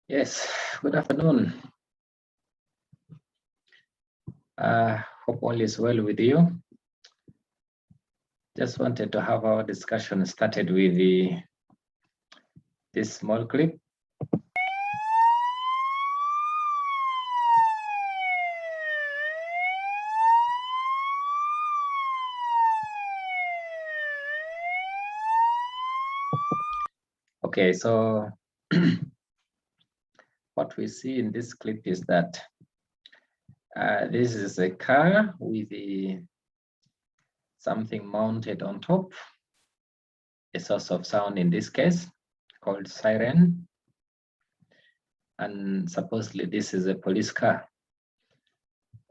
Yes, good afternoon. Hope all is well with you. Just wanted to have our discussion started with this small clip. Okay, so what we see in this clip is that this is a car with something mounted on top, a source of sound in this case called siren. And supposedly this is a police car.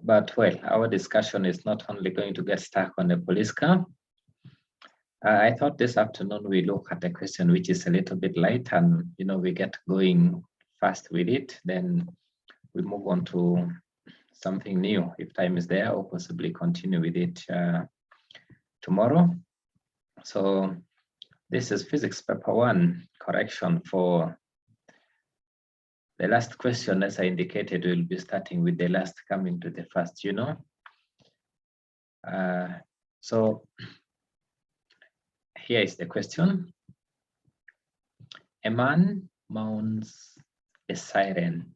But well, our discussion is not only going to get stuck on a police car. I thought this afternoon we look at a question which is a little bit light and we get going fast with it. Then we move on to something new if time is there, or possibly continue with it tomorrow. So this is physics paper 1 correction for the last question. As I indicated, we'll be starting with the last coming to the first, so here is the question. A man mounts a siren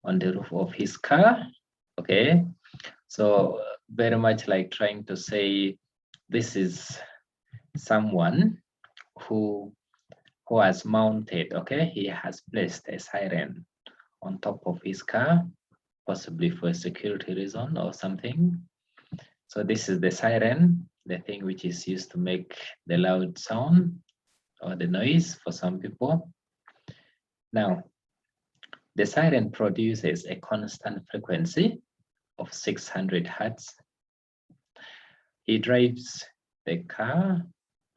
on the roof of his car. Okay, so very much like trying to say this is someone who has mounted, okay, he has placed a siren on top of his car, possibly for a security reason or something. So this is the siren, the thing which is used to make the loud sound or the noise for some people. Now, the siren produces a constant frequency of 600 hertz. He drives the car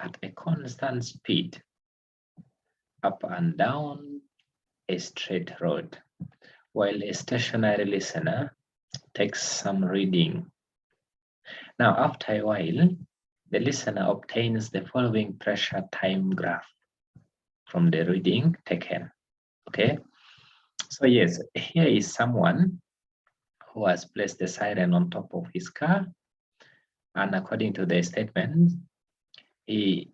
at a constant speed up and down a straight road, while a stationary listener takes some reading. Now, after a while, the listener obtains the following pressure time graph from the reading taken. Okay, so yes, here is someone who has placed the siren on top of his car, and according to the statement, he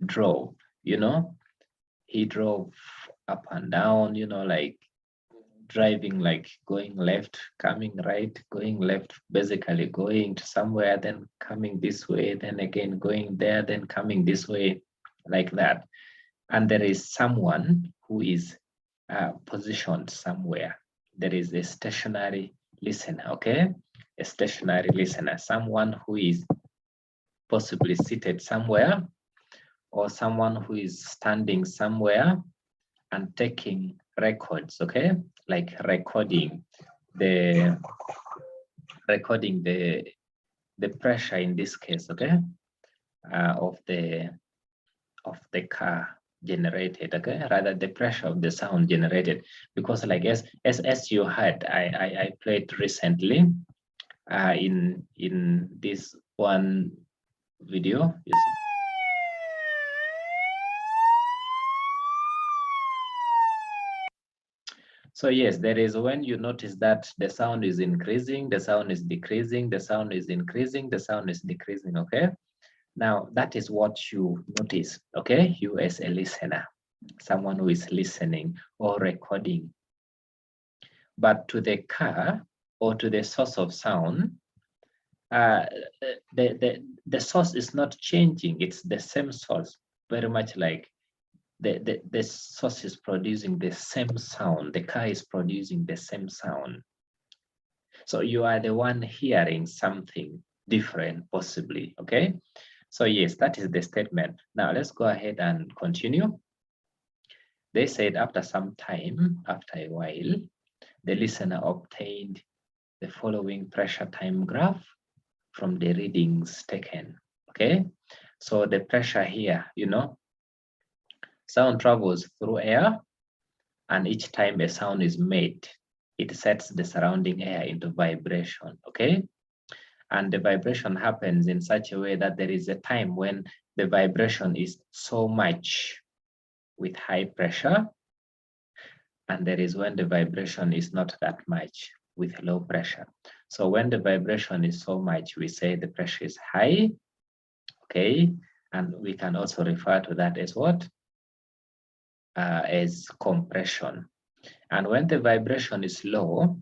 drove, he drove up and down, like driving, like going left, coming right, going left, basically going to somewhere, then coming this way, then again going there, then coming this way, like that. And there is someone who is positioned somewhere. There is a stationary listener, okay? A stationary listener, someone who is possibly seated somewhere, or someone who is standing somewhere and taking records, okay? Like recording the pressure in this case, okay? Of the car generated, okay? Rather the pressure of the sound generated, because like as you heard, I played recently in this one video, you see. So yes, there is when you notice that the sound is increasing, the sound is decreasing, the sound is increasing, the sound is decreasing, okay? Now that is what you notice, okay? You as a listener, someone who is listening or recording. But to the car or to the source of sound, the source is not changing, it's the same source, very much like the source is producing the same sound, the car is producing the same sound. So you are the one hearing something different, possibly, okay? So yes, that is the statement. Now let's go ahead and continue. They said after some time, after a while, the listener obtained the following pressure time graph from the readings taken, okay? So the pressure here, sound travels through air, and each time a sound is made, it sets the surrounding air into vibration, okay? And the vibration happens in such a way that there is a time when the vibration is so much with high pressure, and there is when the vibration is not that much with low pressure. So when the vibration is so much, we say the pressure is high, okay? And we can also refer to that as what? As compression. And when the vibration is low,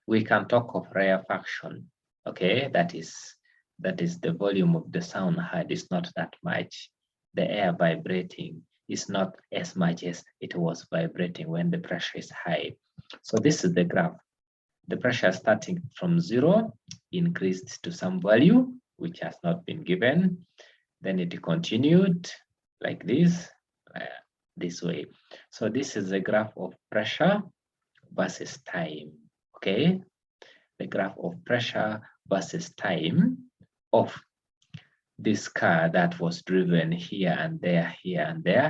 we can talk of rarefaction, okay? That is the volume of the sound heard is not that much. The air vibrating is not as much as it was vibrating when the pressure is high. So this is the graph. The pressure starting from 0 increased to some value, which has not been given. Then it continued like this way. So this is the graph of pressure versus time, okay? The graph of pressure versus time of this car that was driven here and there,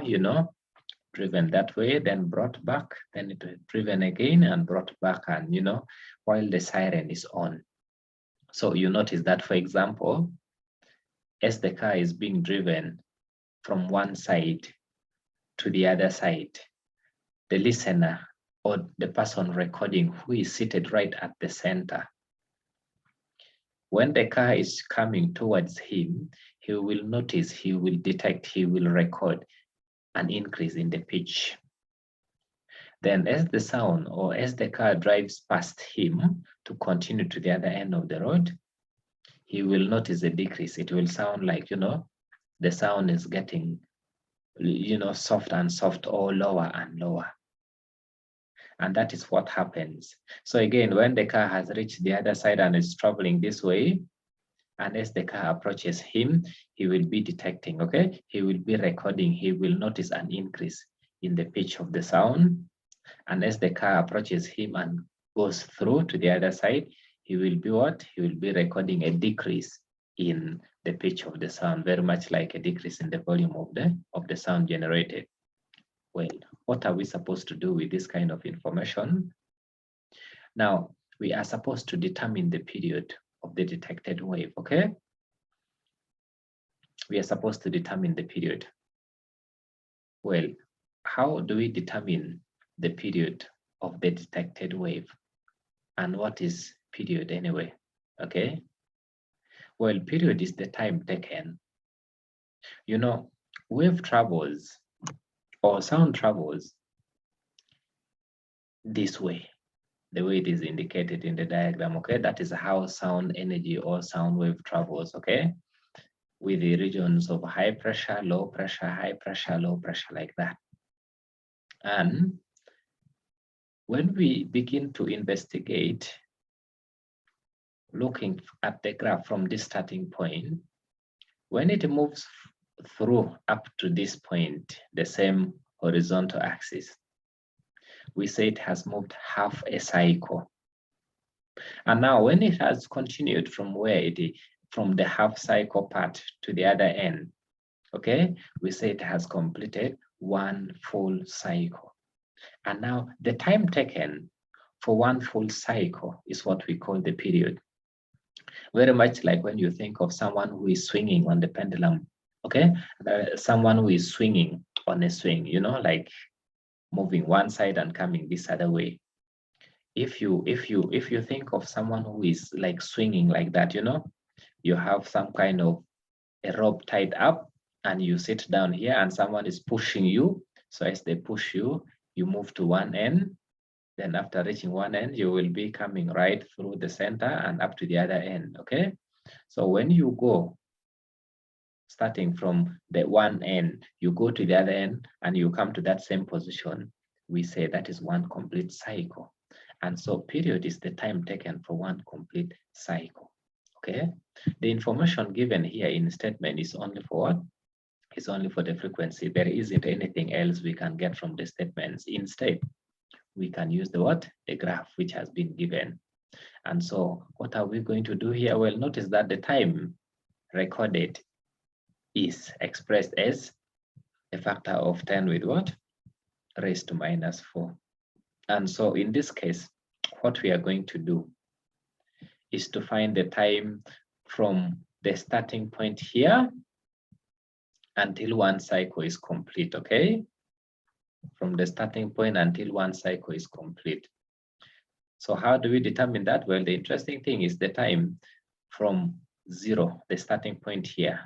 you know, driven that way, then brought back, then it was driven again and brought back, and you know, while the siren is on. So you notice that, for example, as the car is being driven from one side to the other side, the listener or the person recording who is seated right at the center, when the car is coming towards him, he will notice, he will detect, he will record an increase in the pitch. Then as the sound or as the car drives past him to continue to the other end of the road, he will notice a decrease. It will sound like, you know, the sound is getting, you know, soft and soft, or lower and lower. And that is what happens. So again, when the car has reached the other side and is traveling this way, and as the car approaches him, he will be detecting, okay? He will be recording, he will notice an increase in the pitch of the sound. And as the car approaches him and goes through to the other side, he will be what? He will be recording a decrease in the pitch of the sound, very much like a decrease in the volume of the sound generated. Well, what are we supposed to do with this kind of information? Now, we are supposed to determine the period of the detected wave, okay? We are supposed to determine the period. Well, how do we determine the period of the detected wave? And what is period anyway? Okay. Well, period is the time taken. You know, wave travels or sound travels this way, the way it is indicated in the diagram, okay? That is how sound energy or sound wave travels, okay? With the regions of high pressure, low pressure, high pressure, low pressure, like that. And when we begin to investigate, looking at the graph from this starting point, when it moves through up to this point, the same horizontal axis, we say it has moved half a cycle. And now when it has continued from where it is, from the half cycle part to the other end, okay, we say it has completed one full cycle. And now the time taken for one full cycle is what we call the period. Very much like when you think of someone who is swinging on the pendulum, okay? Someone who is swinging on a swing, you know, like moving one side and coming this other way. If you think of someone who is like swinging like that, you know, you have some kind of a rope tied up and you sit down here and someone is pushing you. So as they push you, you move to one end. Then after reaching one end, you will be coming right through the center and up to the other end, okay? So when you go, starting from the one end, you go to the other end and you come to that same position, we say that is one complete cycle. And so period is the time taken for one complete cycle, okay? The information given here in statement is only for what? It's only for the frequency. There isn't anything else we can get from the statements. Instead, we can use the what? The graph which has been given. And so what are we going to do here? Well, notice that the time recorded is expressed as a factor of 10 with what? Raised to minus 4. And so in this case, what we are going to do is to find the time from the starting point here until one cycle is complete, okay? from the starting point until one cycle is complete. So how do we determine that? Well, the interesting thing is the time from 0, the starting point here,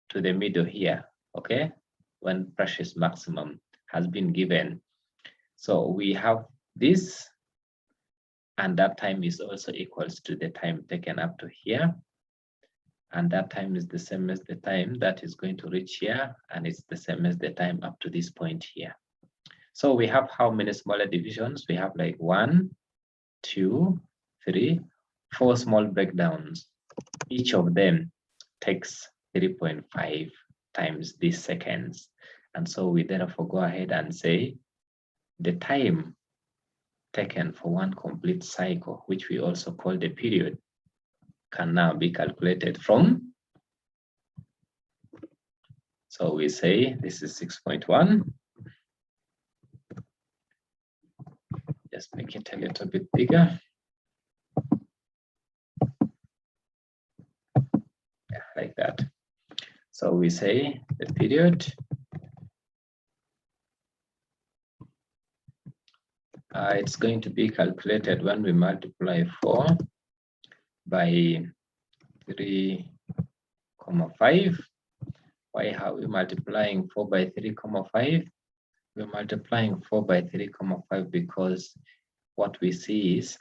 to the middle here, okay? When pressure is maximum has been given. So we have this, and that time is also equals to the time taken up to here. And that time is the same as the time that is going to reach here, and it's the same as the time up to this point here. So we have how many smaller divisions? We have like 1, 2, 3, 4 small breakdowns. Each of them takes 3.5 times these seconds. And so we therefore go ahead and say the time taken for one complete cycle, which we also call the period, can now be calculated from. So we say this is 6.1. Just make it a little bit bigger. Yeah, like that. So we say the period it's going to be calculated when we multiply 4 by 3,5. Why are we multiplying 4 by 3,5? We're multiplying 4 by 3,5 because what we see is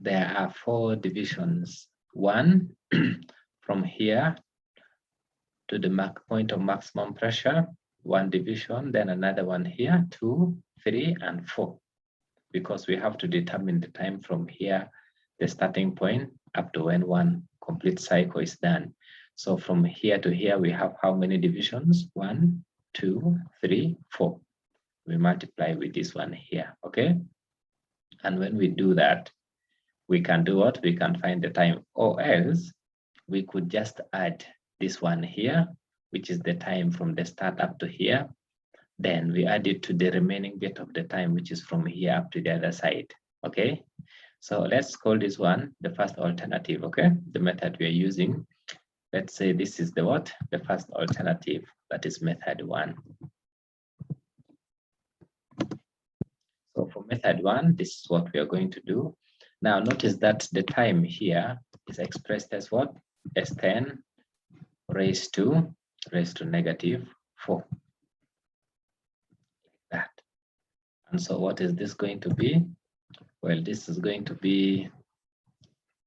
there are 4 divisions. One from here to the point of maximum pressure, 1 division, then another one here, 2, 3, and 4. Because we have to determine the time from here, the starting point, up to when one complete cycle is done. So from here to here, we have how many divisions? 1, 2, 3, 4. We multiply with this one here, okay? And when we do that, we can do what? We can find the time, or else we could just add this one here, which is the time from the start up to here. Then we add it to the remaining bit of the time, which is from here up to the other side, okay? So let's call this one the first alternative, okay? The method we are using. Let's say this is the what? The first alternative, that is method 1. So for method 1, this is what we are going to do. Now notice that the time here is expressed as what? As 10 raised to -4. That. And so what is this going to be? Well, this is going to be,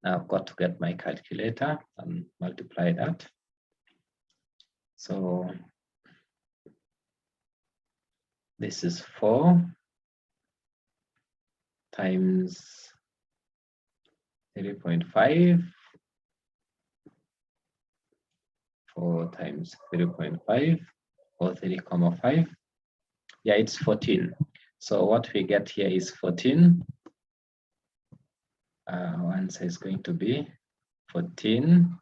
now I've got to get my calculator and multiply that. So this is 4 times 3.5. 4 times 3.5 or 3,5. Yeah, it's 14. So what we get here is 14. Answer is going to be 14.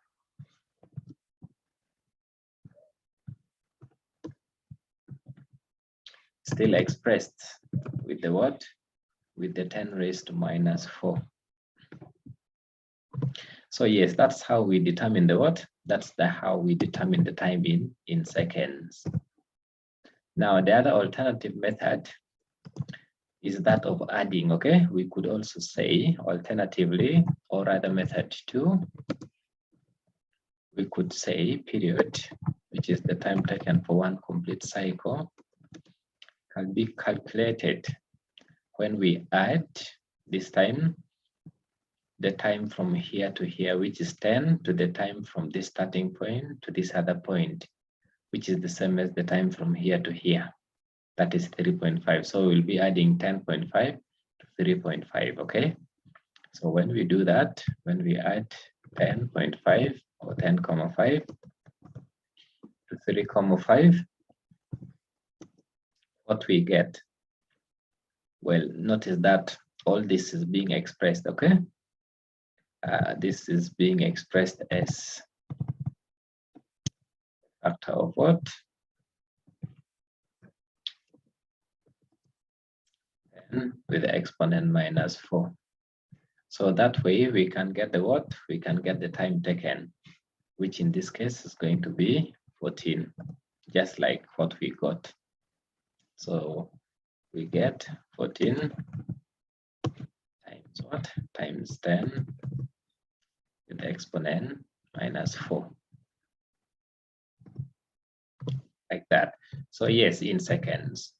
Still expressed with the what? With the 10 raised to -4. So yes, that's how we determine the what? That's how we determine the time in seconds. Now the other alternative method is that of adding, okay? We could also say alternatively, or rather method 2, we could say period, which is the time taken for one complete cycle, can be calculated when we add this time, the time from here to here, which is 10, to the time from this starting point to this other point, which is the same as the time from here to here. That is 3.5. So we'll be adding 10.5 to 3.5, okay? So when we do that, when we add 10.5 or 10,5 to 3,5, what we get? Well, notice that all this is being expressed, okay? This is being expressed as a factor of what? With the exponent -4. So that way we can get the what? We can get the time taken, which in this case is going to be 14, just like what we got. So we get 14 times what? Times 10 with the exponent minus 4. Like that. So yes, in seconds.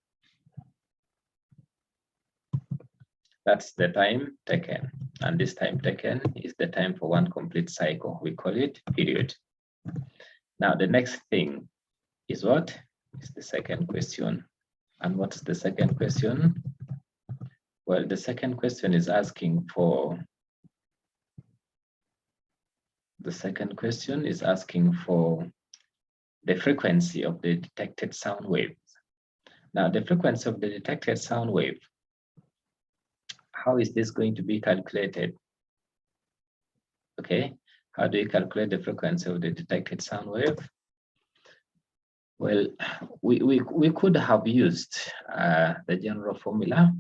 That's the time taken. And this time taken is the time for one complete cycle. We call it period. Now the next thing is what? Is the second question. And what's the second question? Well, the second question is asking for the frequency of the detected sound wave. Now, the frequency of the detected sound wave, how is this going to be calculated? Okay, how do you calculate the frequency of the detected sound wave? Well, we could have used the general formula.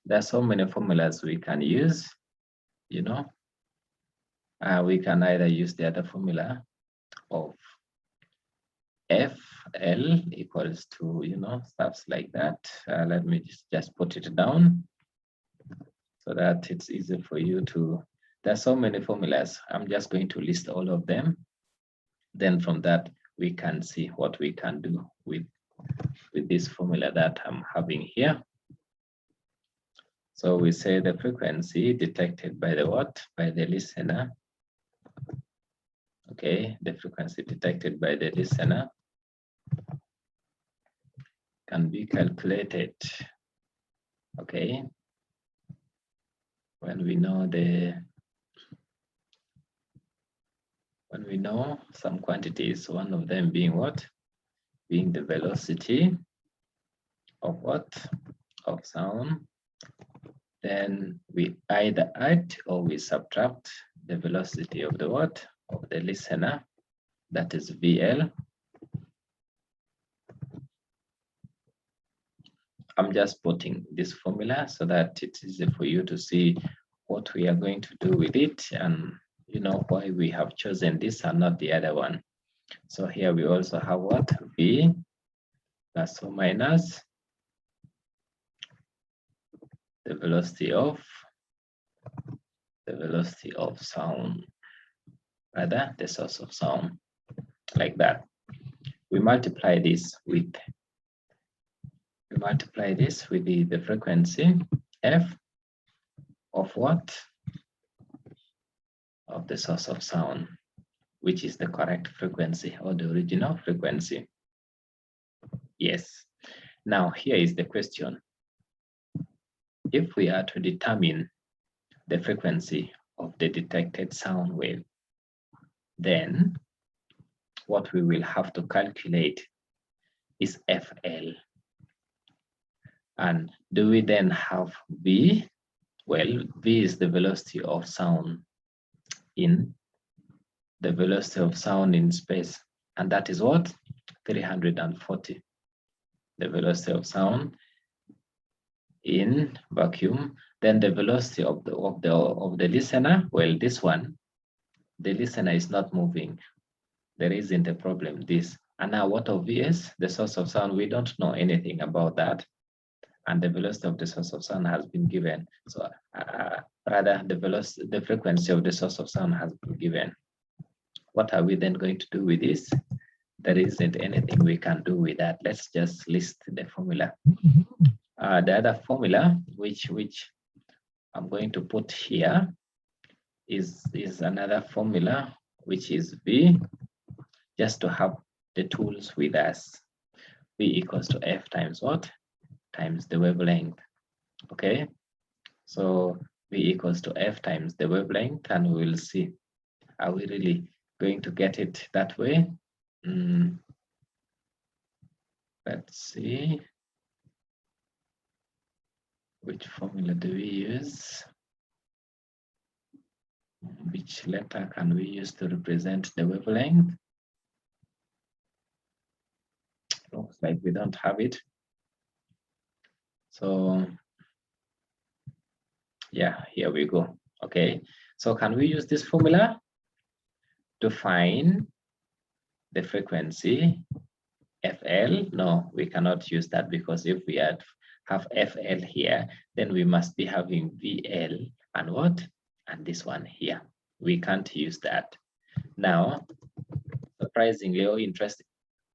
There are so many formulas we can use, you know. We can either use the other formula of FL equals to, you know, stuffs like that. Let me just put it down so that it's easy for you to, there are so many formulas. I'm just going to list all of them. Then from that, we can see what we can do with this formula that I'm having here. So we say the frequency detected by the what? By the listener. Okay, the frequency detected by the listener can be calculated. Okay, when we know some quantities, one of them being what? Being the velocity of what? Of sound. Then we either add or we subtract the velocity of the what? Of the listener, that is VL. I'm just putting this formula so that it's easy for you to see what we are going to do with it and you know why we have chosen this and not the other one. So here we also have what? V plus or minus the velocity of sound, rather the source of sound, like that. We multiply this with the frequency F of what? Of the source of sound, which is the correct frequency or the original frequency. Yes. Now here is the question. If we are to determine the frequency of the detected sound wave, then what we will have to calculate is FL. And do we then have V? Well, V is the velocity of sound in space. And that is what? 340. The velocity of sound in vacuum. Then the velocity of the listener, well, this one, the listener is not moving. There isn't a problem, this. And now what of VS, the source of sound? We don't know anything about that. And the velocity of the source of sound has been given. So rather the frequency of the source of sound has been given. What are we then going to do with this? There isn't anything we can do with that. Let's just list the formula. The other formula, which I'm going to put here, is another formula, which is V, just to have the tools with us. V equals to F times what? Times the wavelength. Okay, so V equals to F times the wavelength, and we will see, are we really going to get it that way? Let's see. Which formula do we use? Which letter can we use to represent the wavelength? Looks like we don't have it. So yeah, here we go. Okay, so can we use this formula to find the frequency FL. No, we cannot use that because if we have FL here, then we must be having VL and what? And this one here. We can't use that. Now, surprisingly or interesting,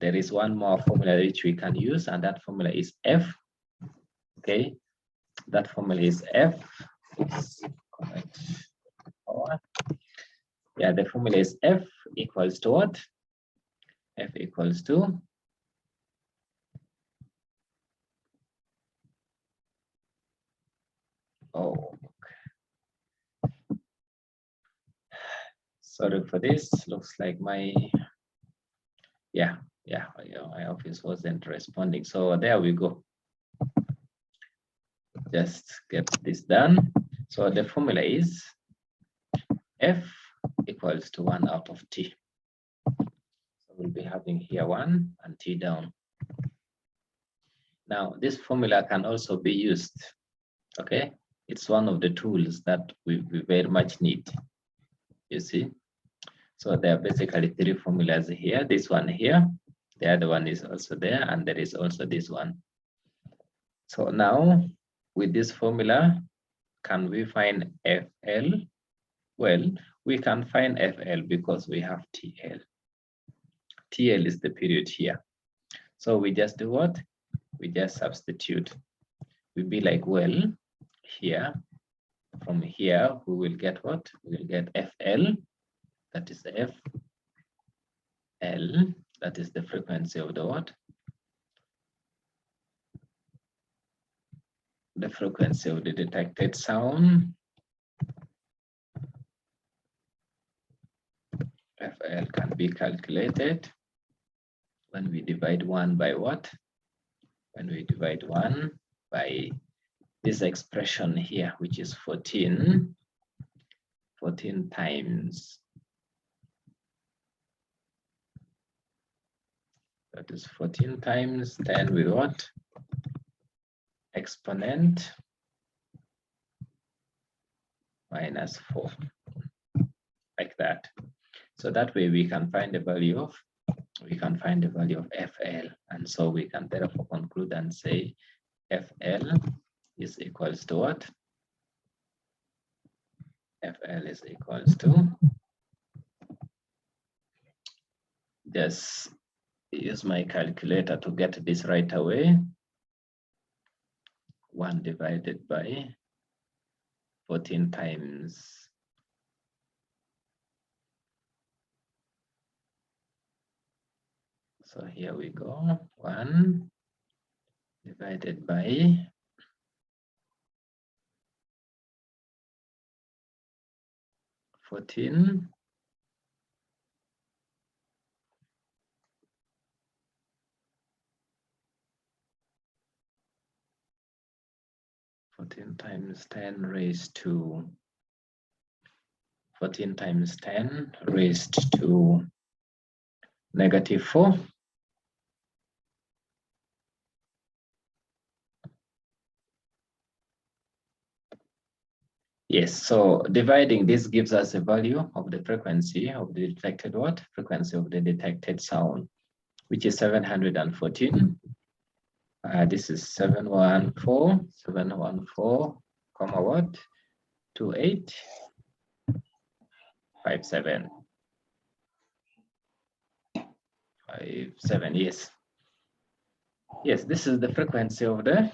there is one more formula which we can use, and that formula is F. Okay, that formula is F. Yeah, the formula is F equals to what? F equals to sorry for this. Looks like my my office wasn't responding. So there we go. Just get this done. So the formula is F equals to 1 out of T. So we'll be having here 1 and T down. Now this formula can also be used. Okay, it's one of the tools that we very much need. You see, so there are basically 3 formulas here. This one here, the other one is also there, and there is also this one. So now with this formula, can we find FL? Well, we can find FL because we have TL. TL is the period here. So we just do what? We just substitute. We'll be like, well, here, from here, we will get what? We will get FL, that is the FL, that is the frequency of the what? The frequency of the detected sound. FL can be calculated when we divide 1 by what? When we divide 1 by this expression here, which is 14 times. That is 14 times 10 with what? Exponent minus 4, like that. So that way we can find the value of FL, and so we can therefore conclude and say FL is equals to what? FL is equals to, just use my calculator to get this right away. 1 divided by 14 times. So here we go, 1 divided by 14. Times 10 raised to 14 times 10 raised to -4. Yes, so dividing this gives us a value of the frequency of the detected what? Frequency of the detected sound, which is 714. This is 714, comma what? 2857. 57, yes. Yes, this is the frequency of the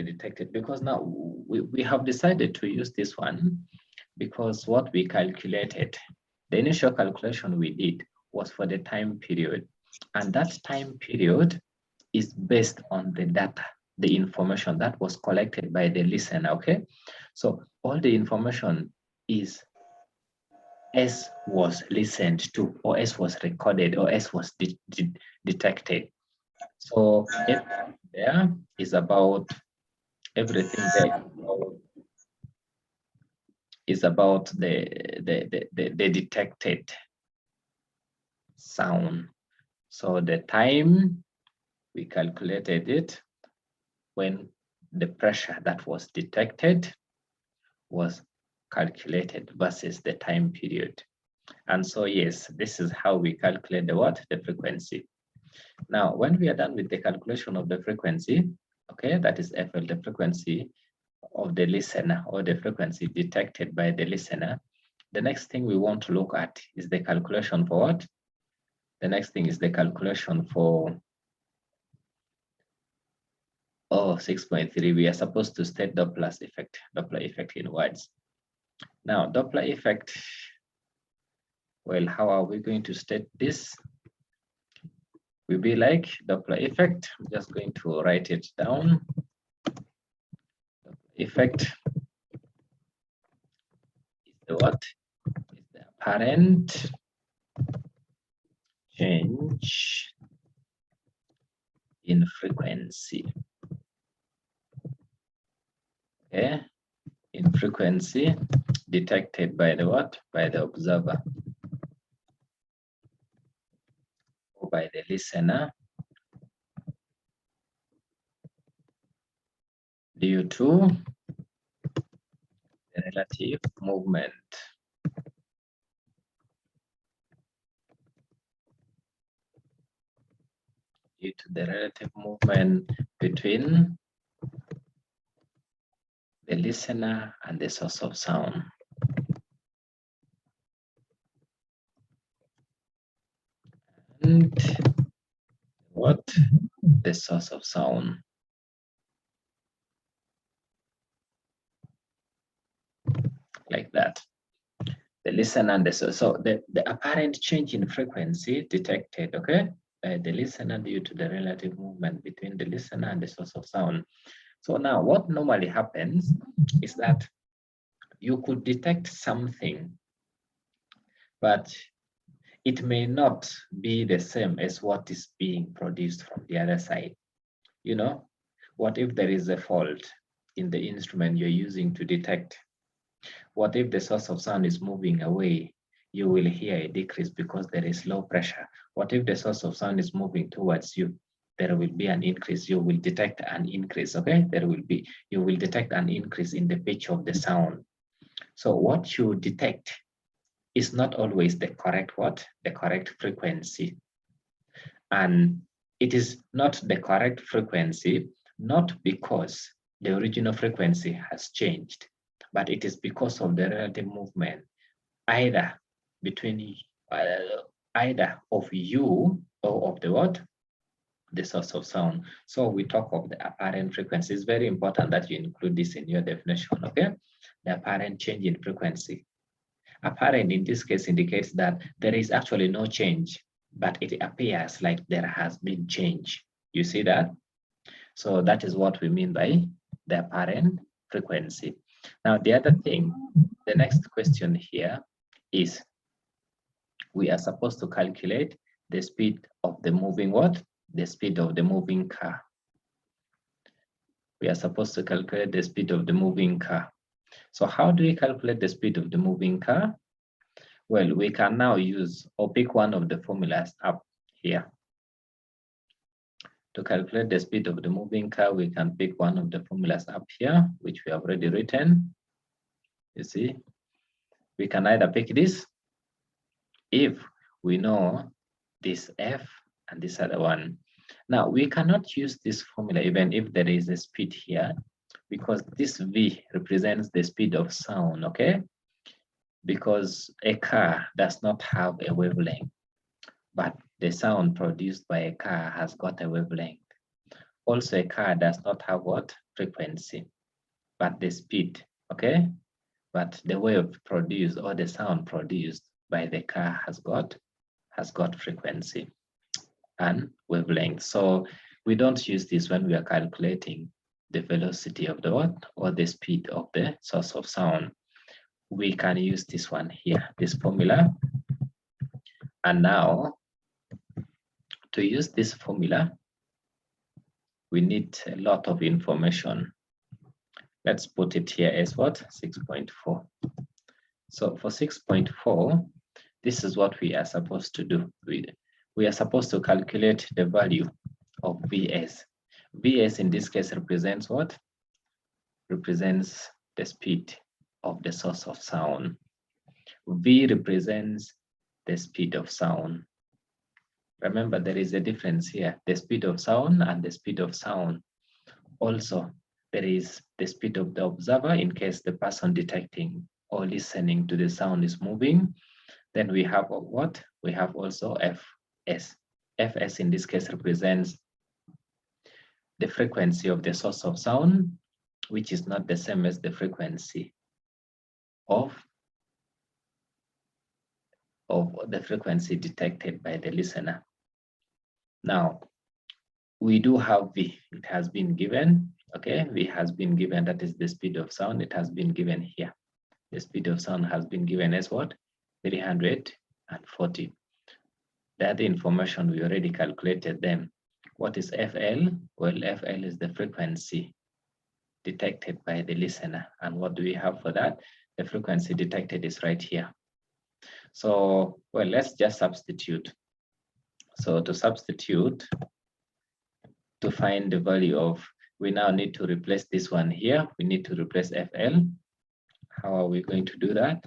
detected, because now we have decided to use this one because what we calculated, the initial calculation we did was for the time period, and that time period is based on the data, the information that was collected by the listener. Okay, so all the information is S was listened to, or S was recorded, or S was detected. So if there is about everything there is about the detected sound. So the time we calculated it when the pressure that was detected was calculated versus the time period. And so yes, this is how we calculate the what? The frequency. Now, when we are done with the calculation of the frequency, okay, that is FL, the frequency of the listener or the frequency detected by the listener, the next thing we want to look at is the calculation for what? The next thing is the calculation for 6.3. We are supposed to state Doppler effect in words. Now, Doppler effect, well, how are we going to state this? Will be like Doppler effect. I'm just going to write it down. Doppler effect is the what? Is the apparent change in frequency. Okay, in frequency detected by the what? By the observer or by the listener due to the relative movement between the listener and the source of sound. And what? The source of sound. Like that. The listener and the source. So the apparent change in frequency detected, okay, by the listener due to the relative movement between the listener and the source of sound. So now what normally happens is that you could detect something, but it may not be the same as what is being produced from the other side. You know, what if there is a fault in the instrument you're using to detect? What if the source of sound is moving away? You will hear a decrease because there is low pressure. What if the source of sound is moving towards you? There will be an increase. You will detect an increase, okay? You will detect an increase in the pitch of the sound. So what you detect is not always the correct what? The correct frequency. And it is not the correct frequency, not because the original frequency has changed, but it is because of the relative movement, either between either of you or of the what? The source of sound. So we talk of the apparent frequency. It's very important that you include this in your definition, okay? The apparent change in frequency. Apparent in this case indicates that there is actually no change, but it appears like there has been change. You see that? So that is what we mean by the apparent frequency. Now, the other thing, the next question here is we are supposed to calculate the speed of the moving what? The speed of the moving car. We are supposed to calculate the speed of the moving car. So how do we calculate the speed of the moving car? Well, we can now use or pick one of the formulas up here. To calculate the speed of the moving car, we can pick one of the formulas up here, which we have already written. You see, we can either pick this if we know this F and this other one. Now, we cannot use this formula even if there is a speed here, because this V represents the speed of sound, okay? Because a car does not have a wavelength, but the sound produced by a car has got a wavelength. Also, a car does not have what? Frequency, but the speed, okay? But the wave produced or the sound produced by the car has got frequency and wavelength. So we don't use this when we are calculating the velocity of the what? Or the speed of the source of sound. We can use this one here, this formula. And now, to use this formula, we need a lot of information. Let's put it here as what? 6.4. So for 6.4, this is what we are supposed to do. We are supposed to calculate the value of Vs. Vs in this case represents what? Represents the speed of the source of sound. V represents the speed of sound. Remember, there is a difference here, the speed of sound and the speed of sound. Also, there is the speed of the observer in case the person detecting or listening to the sound is moving. Then we have what? We have also Fs. Fs in this case represents the frequency of the source of sound, which is not the same as the frequency of the frequency detected by the listener. Now, we do have V, it has been given, okay? V has been given, that is the speed of sound, it has been given here. The speed of sound has been given as what? 340. The other information, we already calculated them. What is FL? Well, FL is the frequency detected by the listener. And what do we have for that? The frequency detected is right here. So, well, let's just substitute. So to substitute, to find the value of, we now need to replace this one here. We need to replace FL. How are we going to do that?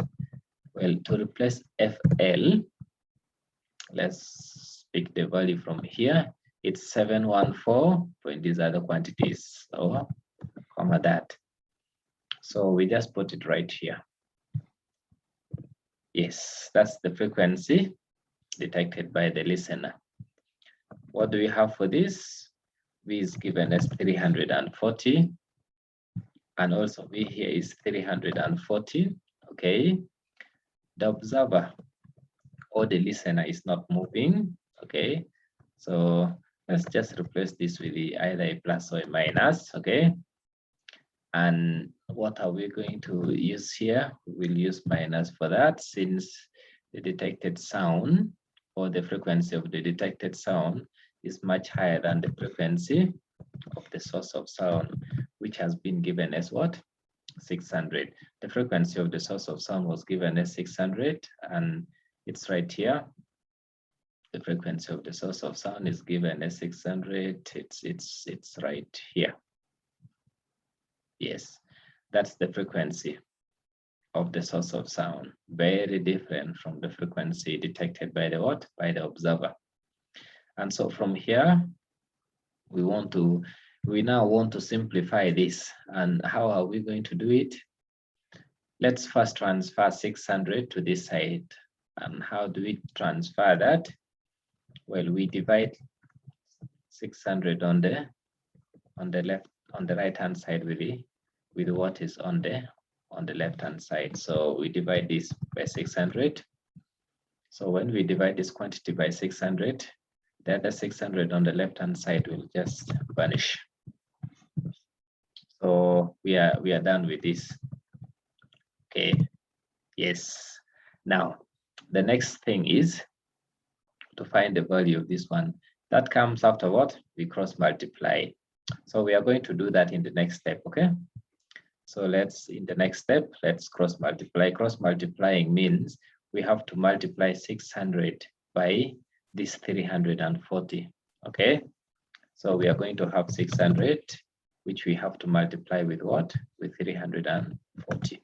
Well, to replace FL, let's pick the value from here. It's 714, point these are the quantities, so comma that. So we just put it right here. Yes, that's the frequency detected by the listener. What do we have for this? V is given as 340, and also V here is 340, okay? The observer or the listener is not moving, okay? So let's just replace this with either a plus or a minus, okay? And what are we going to use here? We'll use minus for that, since the detected sound or the frequency of the detected sound is much higher than the frequency of the source of sound, which has been given as what? 600. The frequency of the source of sound was given as 600, and it's right here. The frequency of the source of sound is given as 600. It's right here. Yes, that's the frequency of the source of sound. Very different from the frequency detected by the what? By the observer. And so from here, we now want to simplify this. And how are we going to do it? Let's first transfer 600 to this side. And how do we transfer that? Well, we divide 600 on the right hand side with what is on the left hand side. So we divide this by 600. So when we divide this quantity by 600, the other 600 on the left hand side will just vanish. So we are done with this. Okay. Yes. Now the next thing is to find the value of this one. That comes after what? We cross multiply. So we are going to do that in the next step, okay? So in the next step, let's cross multiply. Cross multiplying means we have to multiply 600 by this 340, okay? So we are going to have 600, which we have to multiply with what? With 340.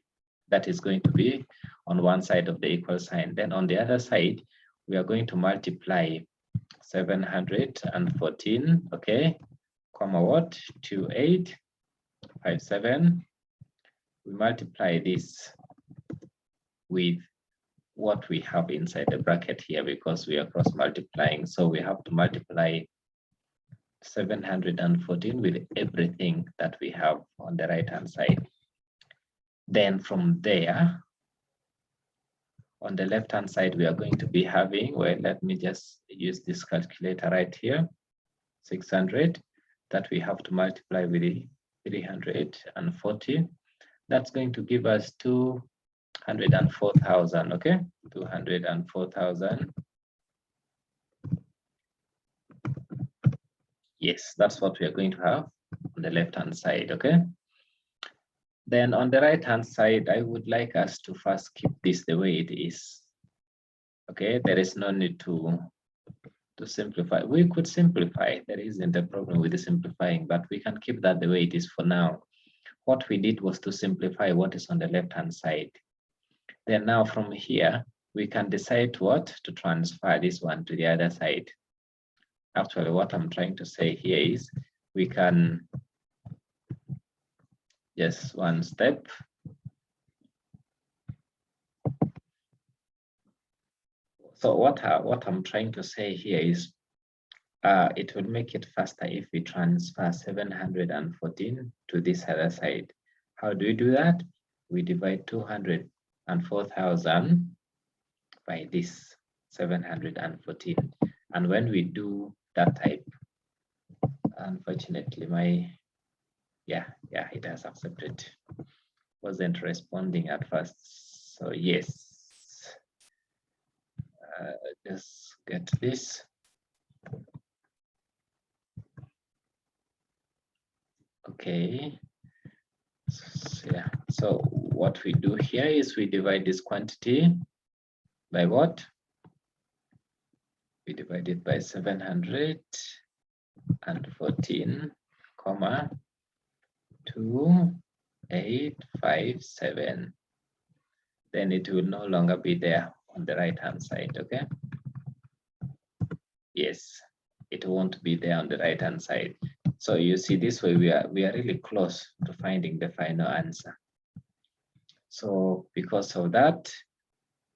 That is going to be on one side of the equal sign. Then on the other side, we are going to multiply 714, okay? Comma what? 2857. We multiply this with what we have inside the bracket here because we are cross multiplying. So we have to multiply 714 with everything that we have on the right hand side. Then from there, on the left hand side, we are going to be having, well, let me just use this calculator right here, 600 that we have to multiply with 340. That's going to give us 204,000, okay? 204,000. Yes, that's what we are going to have on the left-hand side, okay? Then on the right-hand side, I would like us to first keep this the way it is. Okay, there is no need to simplify. We could simplify. There isn't a problem with the simplifying, but we can keep that the way it is for now. What we did was to simplify what is on the left-hand side. Then now from here, we can decide what to transfer this one to the other side. Actually, what I'm trying to say here is we can just one step. So what I'm trying to say here is it will make it faster if we transfer 714 to this other side. How do we do that? We divide 204,000 by this 714. And when we do that type, unfortunately, it has accepted. Wasn't responding at first. So yes, just get this. Okay. So, yeah. So what we do here is we divide this quantity by what? We divide it by 714, comma 2857. Then it will no longer be there on the right hand side. Okay. Yes, it won't be there on the right hand side. So you see, this way we are really close to finding the final answer. So because of that,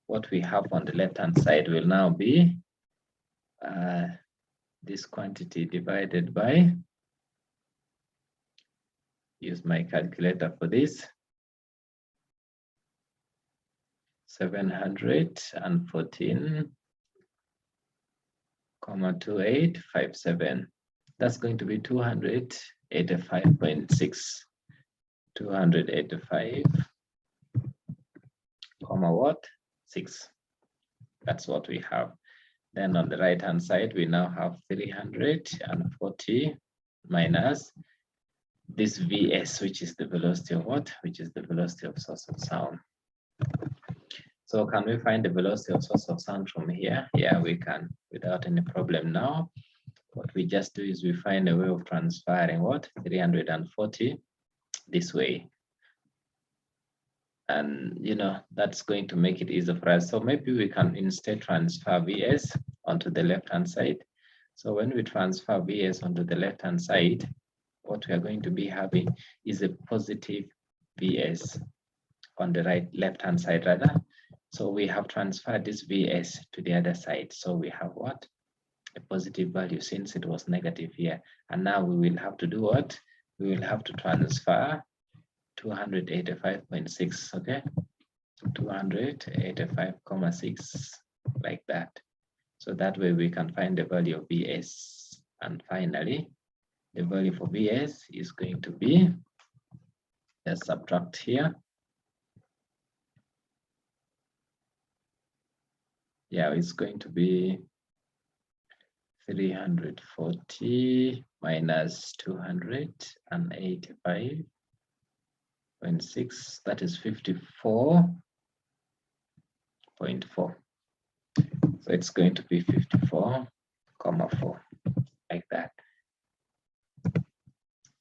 what we have on the left hand side will now be this quantity divided by, use my calculator for this, 714,2857. That's going to be 285.6. 285, comma what? 6. That's what we have. Then on the right hand side, we now have 340 minus this Vs, which is the velocity of what? Which is the velocity of source of sound. So can we find the velocity of source of sound from here? Yeah, we can without any problem now. What we just do is we find a way of transferring what? 340 this way. And that's going to make it easier for us. So maybe we can instead transfer Vs onto the left-hand side. So when we transfer Vs onto the left-hand side, what we are going to be having is a positive Vs on the left-hand side rather. So we have transferred this Vs to the other side. So we have what? A positive value since it was negative here. And now we will have to do what? We will have to transfer 285.6, okay? 285.6, like that. So that way we can find the value of Vs. And finally, the value for Vs is going to be, let's subtract here. Yeah, it's going to be 340 minus 285.6, that is 54.4. So it's going to be 54.4, like that,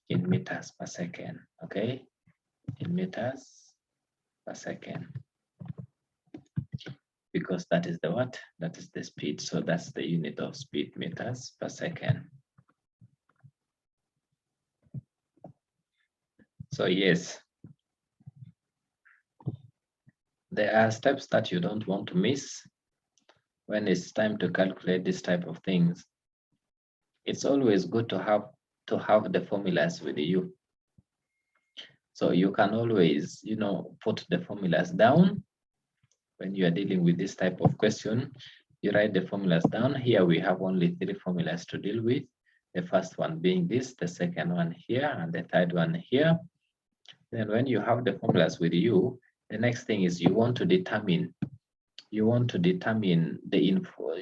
in meters per second, okay? In meters per second. Because that is the what? That is the speed. So that's the unit of speed, meters per second. So yes, there are steps that you don't want to miss when it's time to calculate this type of things. It's always good to have the formulas with you. So you can always, put the formulas down. When you are dealing with this type of question, you write the formulas down. Here we have only 3 formulas to deal with. The first one being this, the second one here, and the third one here. Then when you have the formulas with you, the next thing is you want to determine the info,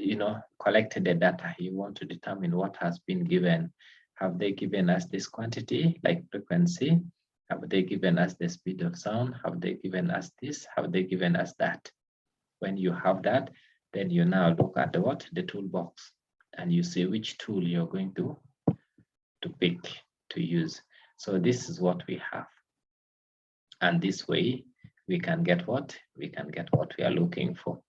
collect the data. You want to determine what has been given. Have they given us this quantity, like frequency? Have they given us the speed of sound? Have they given us this? Have they given us that? When you have that, then you now look at the toolbox, and you see which tool you're going to pick to use. So this is what we have. And this way we can get what? We can get what we are looking for.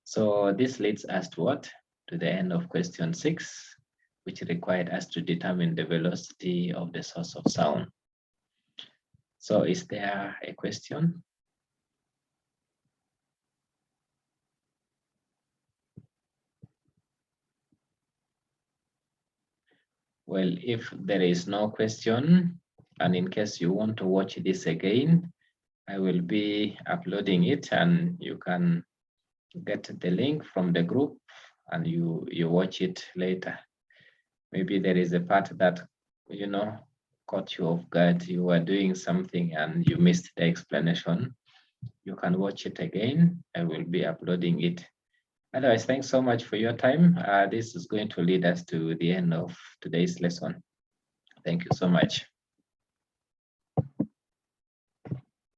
So this leads us to what? To the end of question 6. which required us to determine the velocity of the source of sound. So is there a question? Well, if there is no question, and in case you want to watch this again, I will be uploading it and you can get the link from the group and you watch it later. Maybe there is a part that, you know, caught you off guard. You were doing something and you missed the explanation. You can watch it again. I will be uploading it. Otherwise, thanks so much for your time. This is going to lead us to the end of today's lesson. Thank you so much.